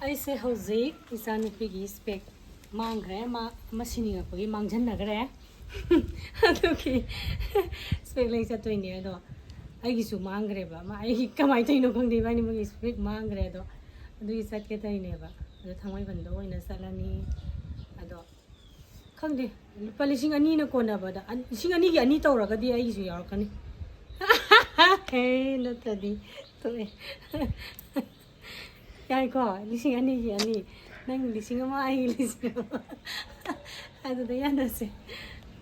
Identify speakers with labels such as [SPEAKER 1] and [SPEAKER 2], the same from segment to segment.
[SPEAKER 1] I say Jose, Echa Nupi Spec Mangre, Machining of Mangan Nagre. Okay, Spec Leiba Chatlubagi. I give you Mangreva. I come, I think no condivining Spec Mangredo. Do you set get I never? The time I went in a salami. Ado. Come, polishing a Nina corner, but she a Nita or a dear is your can. Hey, not a day. I call, listening any, then listening a my listening. I do the end say,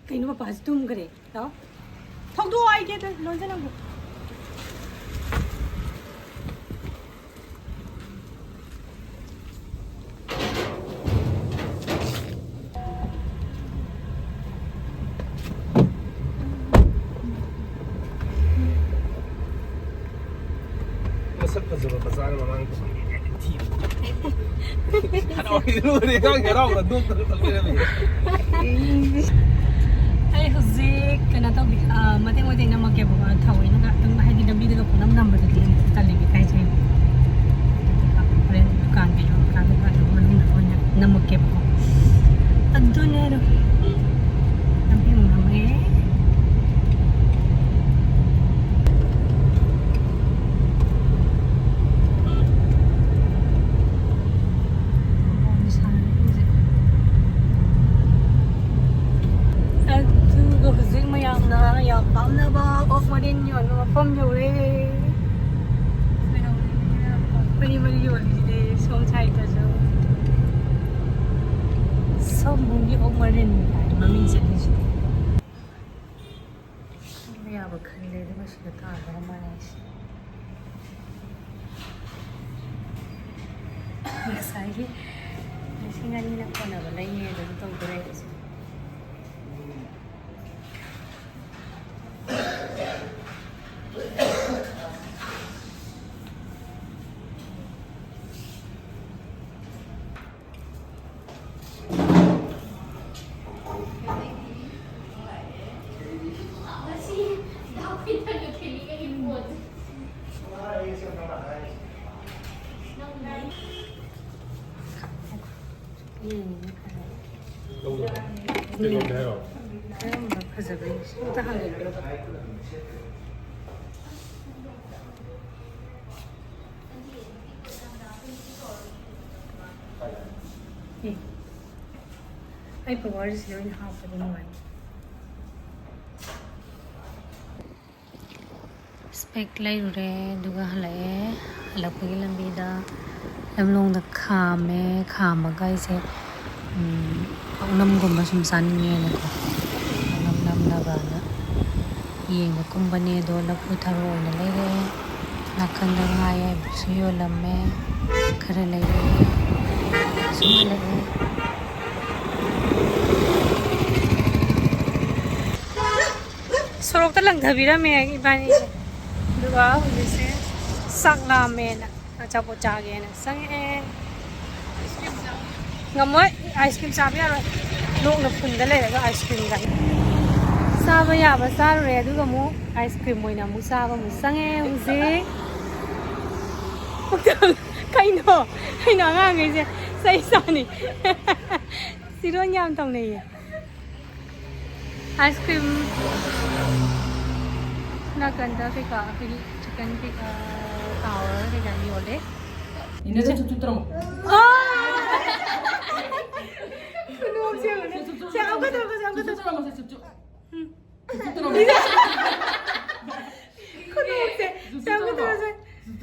[SPEAKER 1] can you pass doom grey? No? How do I get a London?
[SPEAKER 2] Bazar
[SPEAKER 1] I Jose cannot be Matemati Namakabo, Tawin, I did a bit of number to Talibi. I say, can't be on Namakabo. A donor. Of what in your from your way. Pretty holiday, so tight as some movie over in Mammy said this. We have a candidate was the car of my eyes. Yes, I think I need a corner of a lady and don't break. I provided 0.5 for the moment. Spec Leiba Chatlubagi, Lapagi Lambida, along the Kame, Kama guys, Nam Gumbasum Sunny and Nam Navana. Ying the company do La Putaro in the lady, Nakandangaya, Suyo Lame, Karele. Sorok talang dhabira me ibani duwa jese sakla me na chapo chage na sange ngamoy ice cream sabi aro lok na phunda le ga ice cream ga saba ya ba sar re du ga mu ice cream moina mu saba mu sange uze kaino nga ngai se sai sa ni siro nyam tong nei ice cream Nakanda pika chicken pika tower pika miole.
[SPEAKER 2] Ini dah cucu terang.
[SPEAKER 1] Kuno siapa tu? Siapa tu?
[SPEAKER 2] Masih cucu.
[SPEAKER 1] Kuno siapa tu?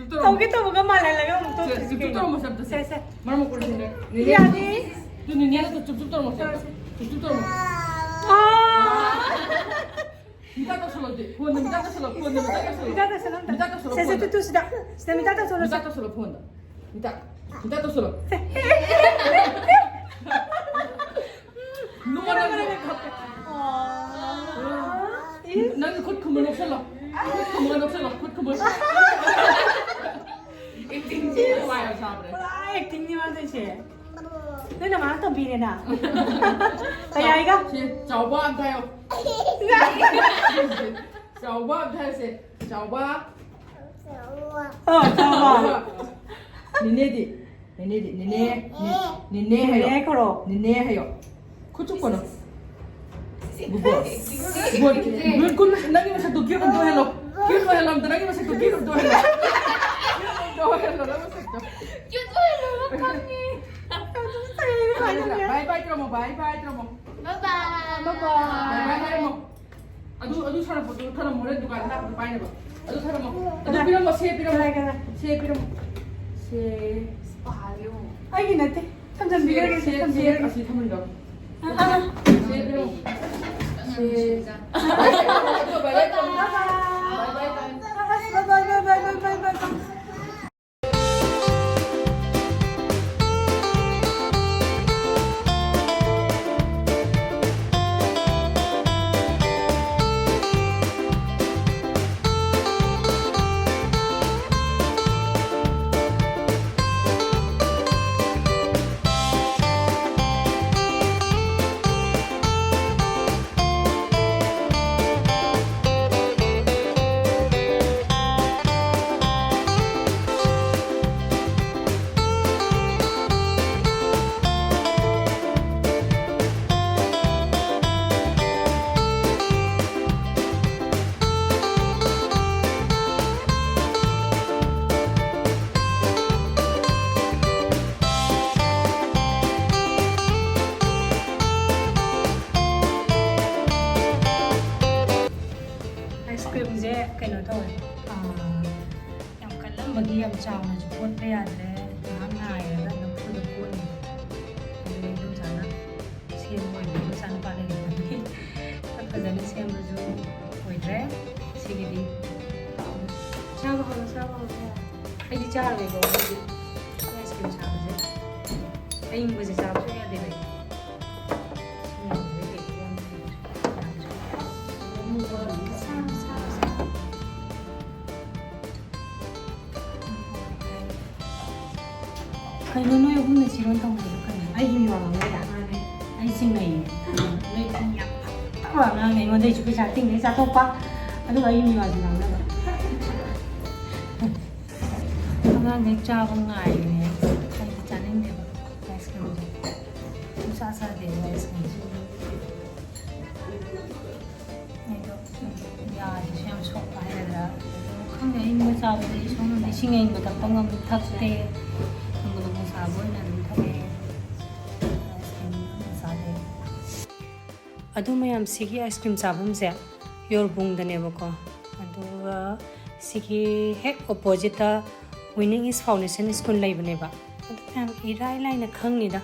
[SPEAKER 1] Tahu kita bukan malah lagi untuk.
[SPEAKER 2] Cucu terang masih apa?
[SPEAKER 1] Saya.
[SPEAKER 2] Mana mau kurang ni?
[SPEAKER 1] Iya ni.
[SPEAKER 2] Tu ni ada tu cucu terang masih apa? Cucu terang. Minta solo de, minta solo.
[SPEAKER 1] Saya tu sudah minta solo.
[SPEAKER 2] Minta solo phone. Minta solo. No mana mana. Nanti kau kemudian solo. Kau kemudian. Acting je, why sahaja.
[SPEAKER 1] Acting ni mana sih? Ni nama tu bini na. Saya iga.
[SPEAKER 2] Jawab dah. Jawab dah se. Jawab.
[SPEAKER 1] Oh, jawab.
[SPEAKER 2] Ni ni di. Nene hayo.
[SPEAKER 1] Nene koro.
[SPEAKER 2] Nene hayo. Kuchu kono. Bubo. Buat kun lagi masa tu kira tu hello. Kira tu hello, lagi masa tu kira tu hello. Tu hello lagi masa tu.
[SPEAKER 3] Cute hello kami.
[SPEAKER 2] Bye bye kromo, bye bye kromo.
[SPEAKER 3] Bye bye.
[SPEAKER 2] Bye bye kromo. Adu sana foto kana more dukan na pai na ba. Adu sana mo. Adu pira mo se pira mo. Se pira mo. Se
[SPEAKER 3] Payo.
[SPEAKER 1] Ay, ginate. Samsam bigay ka
[SPEAKER 2] se
[SPEAKER 1] siya.
[SPEAKER 2] se kasi thamun daw. Se pira mo. Se. Bye bye kromo.
[SPEAKER 1] Bye-bye. Kaya to yang kalam bagi yang caw na juput pe adre na ya na pu de pu ni ni dum sana sem mo ni sana pa le ni ta ka jane sem ju oi dre sigi di caw ho ai di caw le go di yes ke caw je ai mo je caw je ya de le Kaya no yung muna si Ron tong ngayon ay hindi mo nga ay singay ay kanya tawa nga ngayon mo dahil siya sa tingin sa topa ano ay hindi mo lang na ba ang nga nagtsabang nga ay ay chanin di ba guys kamo kung sasa din guys kamo ito ya siya sok pa hala kung ngayon mo sabi di siya nung singay mo tapang ang takte Adu mayam sigi ice cream sabam se yor bung dane bako adu sigi hek opposite winning is foundation school lai bane ba adu tam irai lai na khang ni da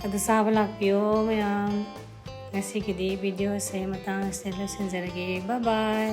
[SPEAKER 1] adu sabala pio mayam ngasi ki di video se matang se lesson jarage bye bye